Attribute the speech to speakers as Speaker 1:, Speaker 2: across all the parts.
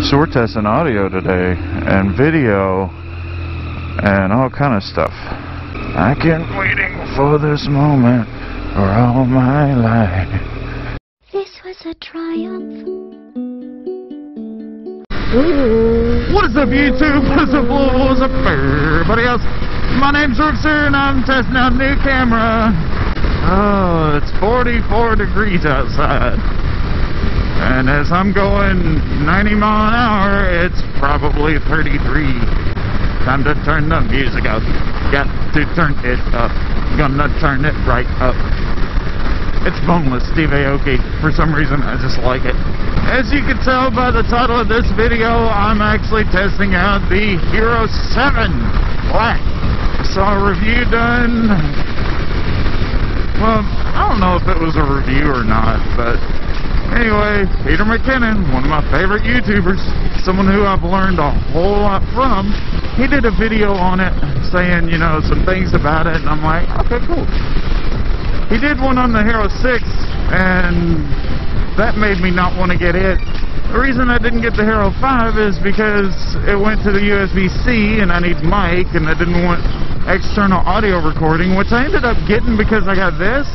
Speaker 1: So we're testing audio today and video and all kind of stuff. I've been waiting for this moment for all my life.
Speaker 2: This was a triumph.
Speaker 1: What is up, YouTube? What's up, Louisville? What's up, everybody else? My name's Rookzer and I'm testing out a new camera. Oh, it's 44 degrees outside. And as I'm going 90 mile an hour, it's probably 33. Time to turn the music up. Got to turn it up. Gonna turn it right up. It's boneless Steve Aoki. For some reason, I just like it. As you can tell by the title of this video, I'm actually testing out the Hero 7 Black. I saw a review done. Well, I don't know if it was a review or not, but anyway, Peter McKinnon, one of my favorite YouTubers, someone who I've learned a whole lot from, he did a video on it saying, you know, some things about it, and I'm like, okay, cool. He did one on the Hero 6, and that made me not want to get it. The reason I didn't get the Hero 5 is because it went to the USB-C, and I need mic, and I didn't want external audio recording, which I ended up getting because I got this.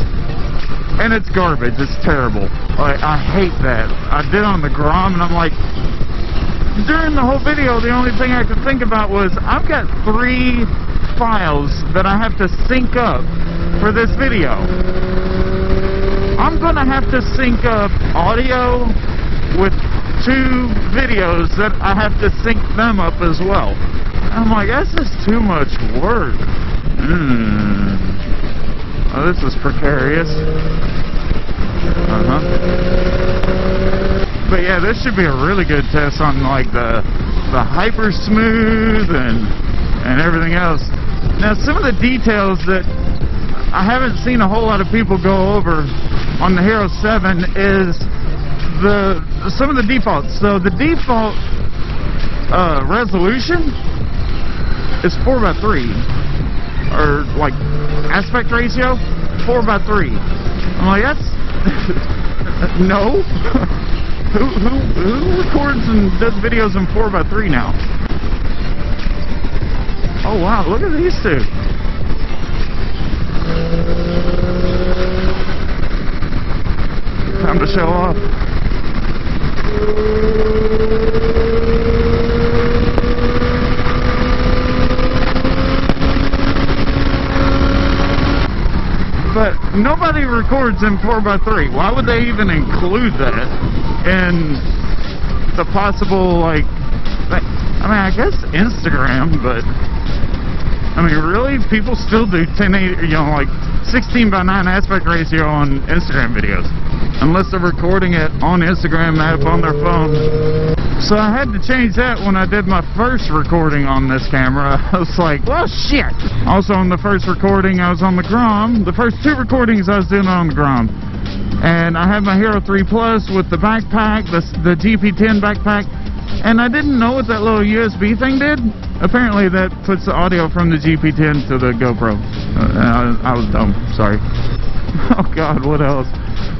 Speaker 1: And it's garbage. It's terrible. Like, I hate that. I did on the Grom, and I'm like, during the whole video, the only thing I could think about was, I've got 3 files that I have to sync up for this video. I'm going to have to sync up audio with 2 videos that I have to sync them up as well. I'm like, that's just too much work. Oh, this is precarious. But yeah, this should be a really good test on like the hyper smooth and everything else. Now, some of the details that I haven't seen a whole lot of people go over on the Hero 7 is some of the defaults. So the default resolution is 4:3. Or like aspect ratio 4:3. I'm like, that's no. who records and does videos in 4:3 now? Oh wow, look at these 2. Time to show off. But nobody records in 4:3. Why would they even include that in the possible, like, I mean, I guess Instagram, but, I mean, really? People still do 1080, you know, like 16:9 aspect ratio on Instagram videos. Unless they're recording it on Instagram app on their phone. So I had to change that when I did my first recording on this camera. I was like, well, shit. Also, on the first recording, I was on the Grom. The first 2 recordings I was doing on the Grom. And I had my Hero 3 Plus with the backpack, the GP10 backpack. And I didn't know what that little USB thing did. Apparently, that puts the audio from the GP10 to the GoPro. I was dumb. Sorry. Oh, God, what else?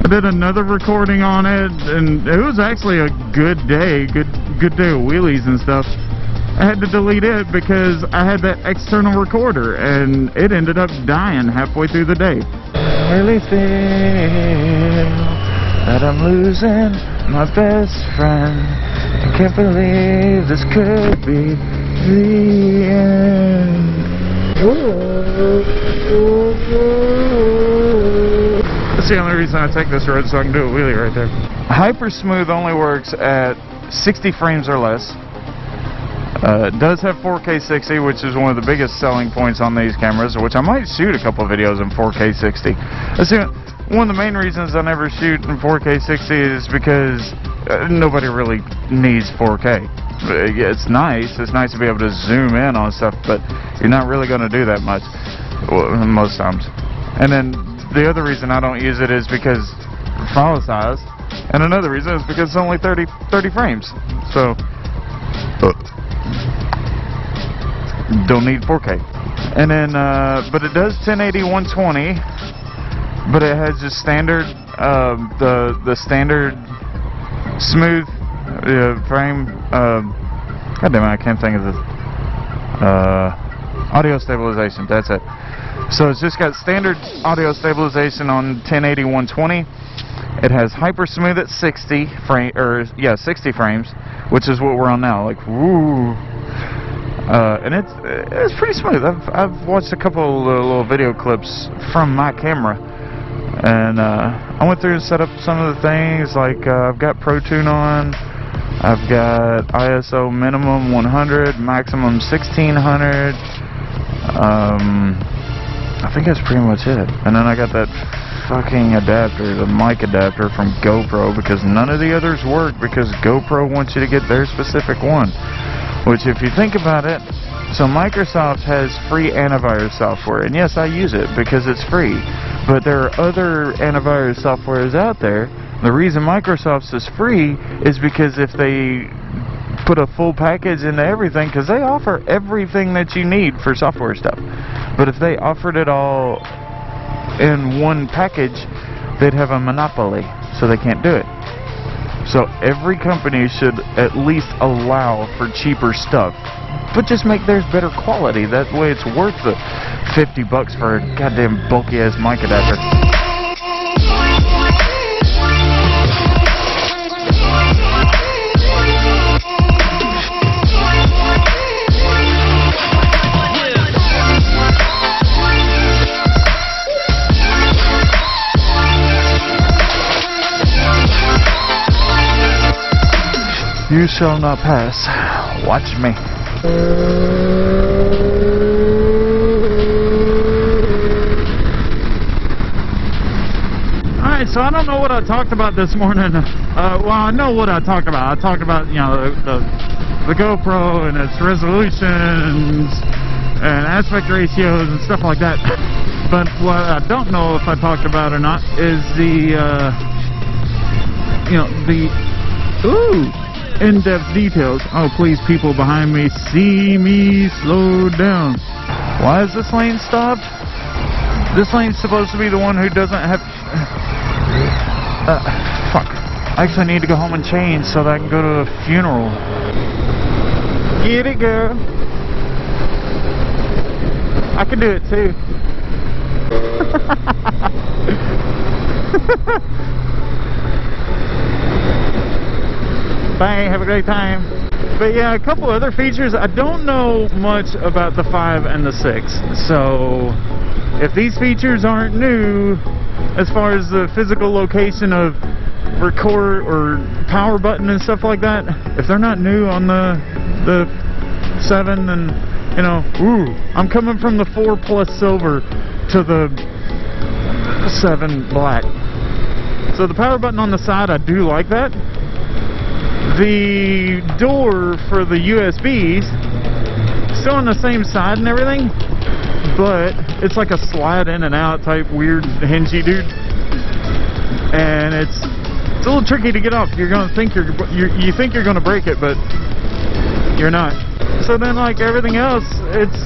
Speaker 1: I did another recording on it, and it was actually a good day, good day of wheelies and stuff. I had to delete it because I had that external recorder, and it ended up dying halfway through the day. I really feel that I'm losing my best friend. I can't believe this could be the end. That's the only reason I take this road, so I can do a wheelie right there. Hyper Smooth only works at 60 frames or less. It does have 4K 60, which is one of the biggest selling points on these cameras, which I might shoot a couple videos in 4K 60. One of the main reasons I never shoot in 4K 60 is because nobody really needs 4K. It's nice to be able to zoom in on stuff, but you're not really going to do that much most times. And then the other reason I don't use it is because file size, and another reason is because it's only 30 frames. So don't need 4K. And then but it does 1080 120, but it has just standard the standard smooth frame. God damn it, I can't think of this. Audio stabilization. That's it. So it's just got standard audio stabilization on 1080/120. It has hyper smooth at 60 frames, which is what we're on now. Like, woo. And it's pretty smooth. I've watched a couple of little video clips from my camera, and I went through and set up some of the things. Like I've got Pro Tune on. I've got ISO minimum 100, maximum 1600. I think that's pretty much it. And then I got that fucking adapter, the mic adapter from GoPro, because none of the others work because GoPro wants you to get their specific one. Which, if you think about it, so Microsoft has free antivirus software, and yes, I use it because it's free. But there are other antivirus softwares out there. The reason Microsoft's is free is because if they put a full package into everything, because they offer everything that you need for software stuff. But if they offered it all in one package, they'd have a monopoly, so they can't do it. So every company should at least allow for cheaper stuff, but just make theirs better quality. That way it's worth the $50 for a goddamn bulky ass mic adapter. You shall not pass. Watch me. Alright, so I don't know what I talked about this morning. Well, I know what I talked about. I talked about, you know, the GoPro and its resolutions and aspect ratios and stuff like that. But what I don't know if I talked about or not is the, you know, the, ooh, in-depth details. Oh, please, people behind me, see me slow down. Why is this lane stopped? This lane's supposed to be the one who doesn't have... fuck. I actually need to go home and change so that I can go to a funeral. Get it, girl. I can do it, too. Bye, have a great time. But yeah, a couple other features. I don't know much about the 5 and the 6. So if these features aren't new, as far as the physical location of record or power button and stuff like that, if they're not new on the 7, then, you know, ooh, I'm coming from the 4 plus silver to the 7 black. So the power button on the side, I do like that. The door for the USBs still on the same side and everything, but it's like a slide in and out type weird hingy dude, and it's a little tricky to get off. You're gonna think you think you're gonna break it, but you're not. So then, like everything else, it's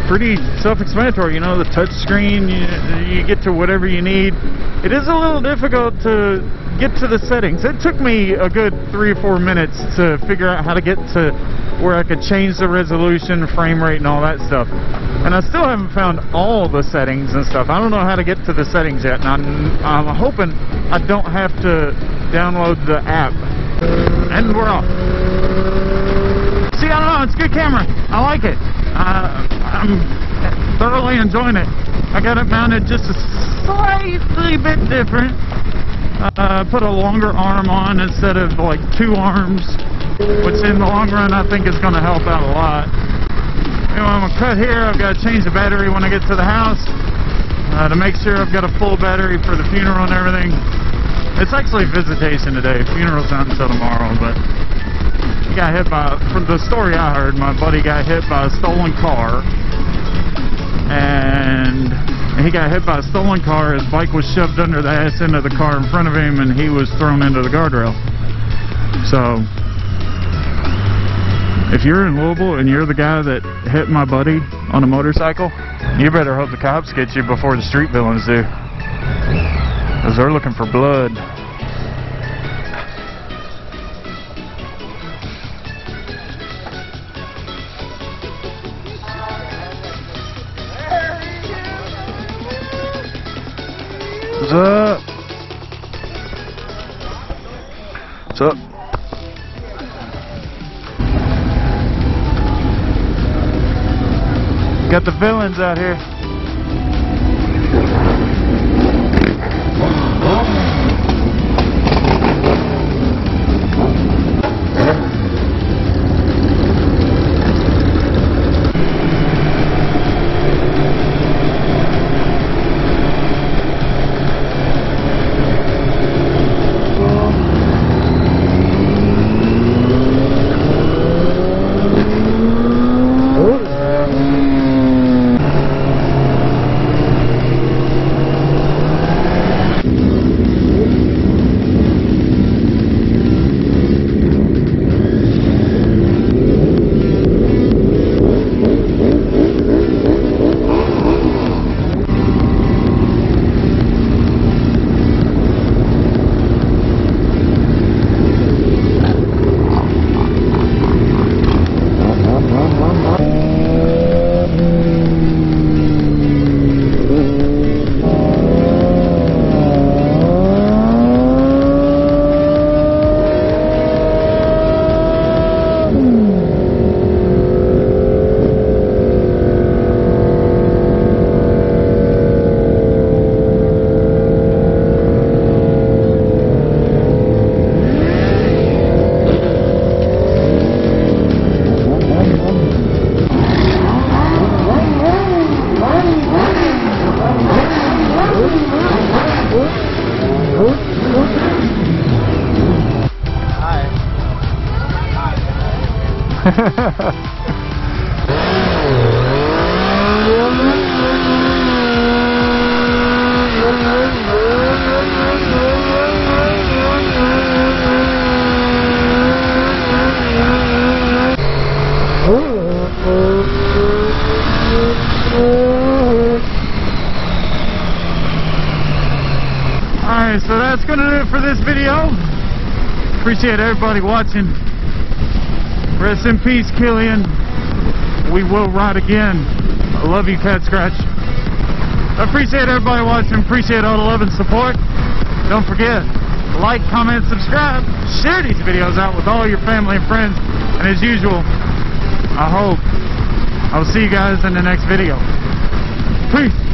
Speaker 1: pretty self-explanatory. You know, the touch screen, you get to whatever you need. It is a little difficult to get to the settings. It took me a good 3 or 4 minutes to figure out how to get to where I could change the resolution, frame rate, and all that stuff. And I still haven't found all the settings and stuff. I don't know how to get to the settings yet, and I'm hoping I don't have to download the app. And we're off. See, I don't know, it's a good camera. I like it. I'm thoroughly enjoying it. I got it mounted just a slightly bit different. Put a longer arm on instead of like 2 arms, which in the long run I think is going to help out a lot. Anyway, I'm going to cut here. I've got to change the battery when I get to the house to make sure I've got a full battery for the funeral and everything. It's actually visitation today. Funeral's not until tomorrow, but he got hit by, from the story I heard, my buddy got hit by a stolen car. And he got hit by a stolen car. His bike was shoved under the ass end of the car in front of him, and he was thrown into the guardrail. So if you're in Louisville and you're the guy that hit my buddy on a motorcycle, you better hope the cops get you before the street villains do, because they're looking for blood. Got the villains out here.
Speaker 3: Alright, so that's gonna do it for this video. Appreciate everybody watching. Rest in peace, Killian. We will ride again. I love you, CatScratch. Appreciate everybody watching. Appreciate all the love and support. Don't forget, like, comment, subscribe. Share these videos out with all your family and friends. And as usual, I hope I'll see you guys in the next video. Peace.